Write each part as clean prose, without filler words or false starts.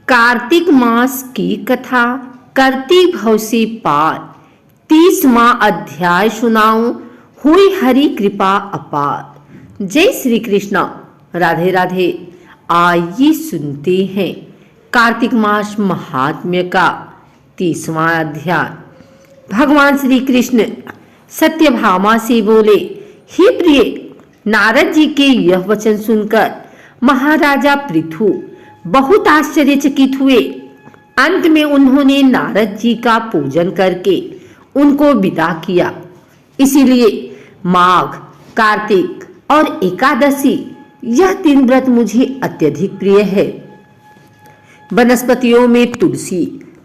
कार्तिक मास की कथा करती भव से पार 30वां अध्याय सुनाऊं। हुई हरि कृपा अपार। जय श्री कृष्ण। राधे राधे। आइए सुनते हैं कार्तिक मास महात्म्य का 30वां अध्याय। भगवान श्री कृष्ण सत्यभामा से बोले, हे प्रिय, नारद जी के यह वचन सुनकर महाराजा पृथु बहुत आश्चर्यचकित हुए। अंत में उन्होंने नारद जी का पूजन करके उनको विदा किया। इसीलिए माघ, कार्तिक और एकादशी यह 3 व्रत मुझे अत्यधिक प्रिय है। वनस्पतियों में तुलसी,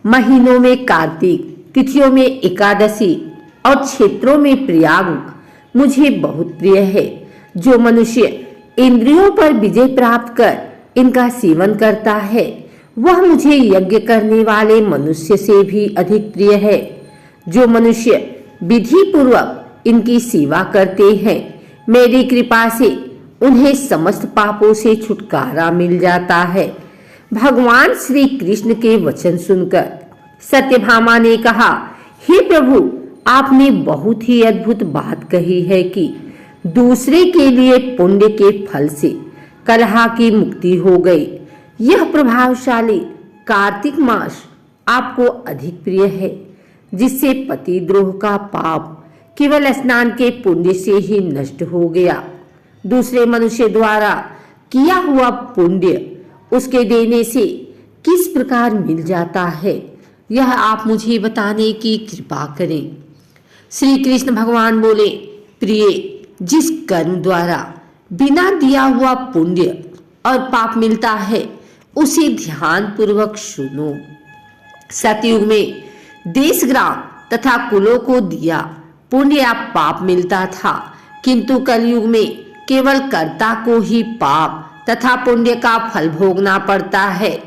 महीनों में कार्तिक, तिथियों में एकादशी और क्षेत्रों में प्रयाग मुझे बहुत प्रिय है। जो मनुष्य इंद्रियों पर विजय प्राप्त कर इनका सेवन करता है वह मुझे यज्ञ करने वाले मनुष्य से भी अधिक प्रिय है। जो मनुष्य विधि पूर्वक इनकी सेवा करते हैं मेरी कृपा से उन्हें समस्त पापों से छुटकारा मिल जाता है। भगवान श्री कृष्ण के वचन सुनकर सत्यभामा ने कहा, हे प्रभु, आपने बहुत ही अद्भुत बात कही है कि दूसरे के लिए पुण्य के फल से कलह की मुक्ति हो गई। यह प्रभावशाली कार्तिक मास आपको अधिक प्रिय है, जिससे पतिद्रोह का पाप केवल स्नान के पुण्य से ही नष्ट हो गया। दूसरे मनुष्य द्वारा किया हुआ पुण्य उसके देने से किस प्रकार मिल जाता है, यह आप मुझे बताने की कृपा करें। श्री कृष्ण भगवान बोले, प्रिय, जिस कर्म द्वारा बिना दिया हुआ पुण्य और पाप मिलता है उसे ध्यान पूर्वक सुनो। सतयुग में देश, ग्राम तथा कुलों को दिया पुण्य या पाप मिलता था, किंतु कलयुग में केवल कर्ता को ही पाप तथा पुण्य का फल भोगना पड़ता है।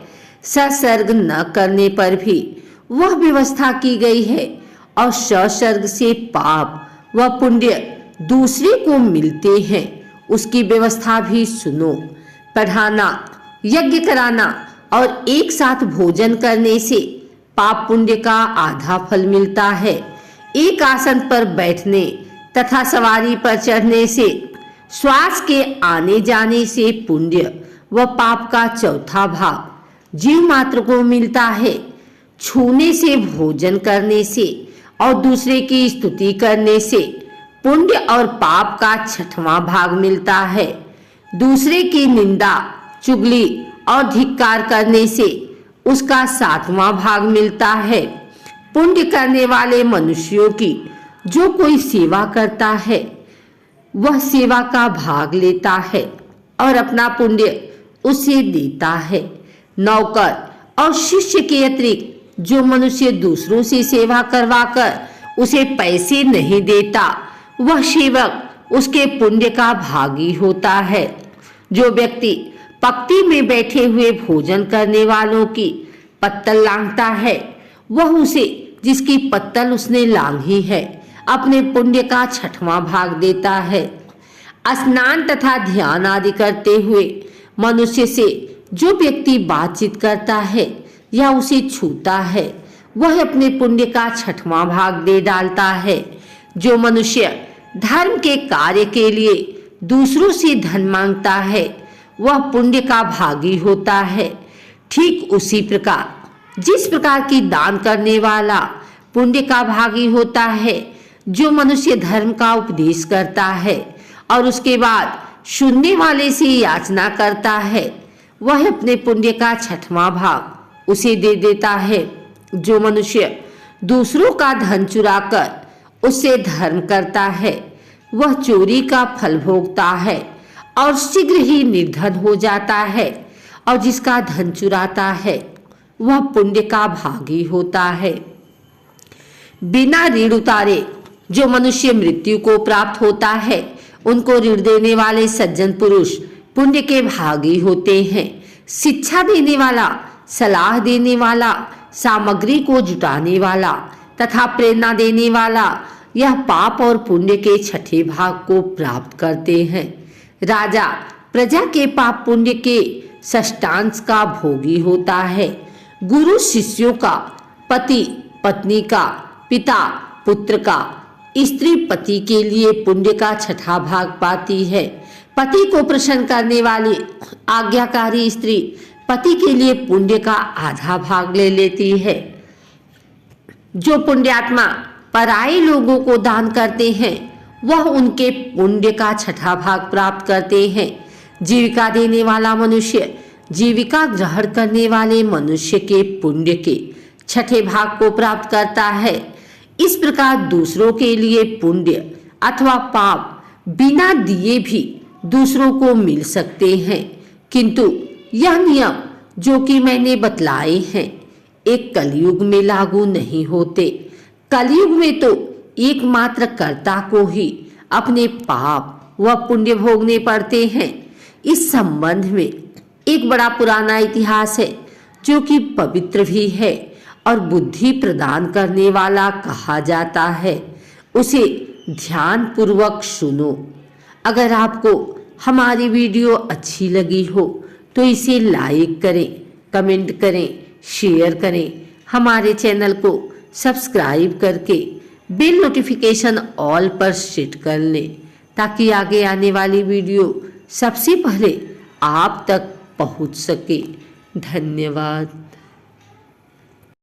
सत्सर्ग न करने पर भी वह व्यवस्था की गई है और सत्सर्ग से पाप व पुण्य दूसरे को मिलते हैं, उसकी व्यवस्था भी सुनो। पढ़ाना, यज्ञ कराना और एक साथ भोजन करने से पाप पुण्य का आधा फल मिलता है। एक आसन पर बैठने तथा सवारी पर चढ़ने से, श्वास के आने जाने से पुण्य व पाप का चौथा भाग जीव मात्र को मिलता है। छूने से, भोजन करने से और दूसरे की स्तुति करने से पुण्य और पाप का 6वां भाग मिलता है। दूसरे की निंदा, चुगली और धिक्कार करने से उसका 7वां भाग मिलता है। पुण्य करने वाले मनुष्यों की जो कोई सेवा करता है वह सेवा का भाग लेता है और अपना पुण्य उसे देता है। नौकर और शिष्य के अतिरिक्त जो मनुष्य दूसरों से सेवा करवाकर उसे पैसे नहीं देता वह सेवक उसके पुण्य का भागी होता है। जो व्यक्ति पंक्ति में बैठे हुए भोजन करने वालों की पत्तल लांघता है वह उसे, जिसकी पत्तल उसने लांघी है, अपने पुण्य का 6वां भाग देता है। स्नान तथा ध्यान आदि करते हुए मनुष्य से जो व्यक्ति बातचीत करता है या उसे छूता है वह अपने पुण्य का 6वां भाग दे डालता है। जो मनुष्य धर्म के कार्य के लिए दूसरों से धन मांगता है वह पुण्य का भागी होता है। ठीक उसी प्रकार जिस प्रकार की दान करने वाला पुण्य का भागी होता है, जो मनुष्य धर्म का उपदेश करता है और उसके बाद सुनने वाले से याचना करता है वह अपने पुण्य का 6वां भाग उसे दे देता है। जो मनुष्य दूसरों का धन चुराकर उससे धर्म करता है वह चोरी का फल भोगता है और शीघ्र ही निर्धन हो जाता है, और जिसका धन चुराता है वह पुण्य का भागी होता है। बिना ऋण उतारे जो मनुष्य मृत्यु को प्राप्त होता है उनको ऋण देने वाले सज्जन पुरुष पुण्य के भागी होते हैं। शिक्षा देने वाला, सलाह देने वाला, सामग्री को जुटाने वाला तथा प्रेरणा देने वाला यह पाप और पुण्य के 6ठे भाग को प्राप्त करते हैं। राजा प्रजा के पाप पुण्य के षष्ठांश का भोगी होता है गुरु शिष्यों का, पति पत्नी का, पिता पुत्र का, स्त्री पति के लिए पुण्य का 6वां भाग पाती है। पति को प्रसन्न करने वाली आज्ञाकारी स्त्री पति के लिए पुण्य का आधा भाग ले लेती है। जो पुण्यात्मा पराये लोगों को दान करते हैं वह उनके पुण्य का 6वां भाग प्राप्त करते हैं। जीविका देने वाला मनुष्य जीविका ग्रहण करने वाले मनुष्य के पुण्य के 6ठे भाग को प्राप्त करता है। इस प्रकार दूसरों के लिए पुण्य अथवा पाप बिना दिए भी दूसरों को मिल सकते हैं, किंतु यह नियम जो कि मैंने बतलाए हैं एक कलयुग में लागू नहीं होते। कलयुग में तो एकमात्र कर्ता को ही अपने पाप व पुण्य भोगने पड़ते हैं। इस संबंध में एक बड़ा पुराना इतिहास है जो कि पवित्र भी है और बुद्धि प्रदान करने वाला कहा जाता है। उसे ध्यान पूर्वक सुनो। अगर आपको हमारी वीडियो अच्छी लगी हो तो इसे लाइक करें, कमेंट करें, शेयर करें। हमारे चैनल को सब्सक्राइब करके बेल नोटिफिकेशन ऑल पर सेट कर लें ताकि आगे आने वाली वीडियो सबसे पहले आप तक पहुंच सके। धन्यवाद।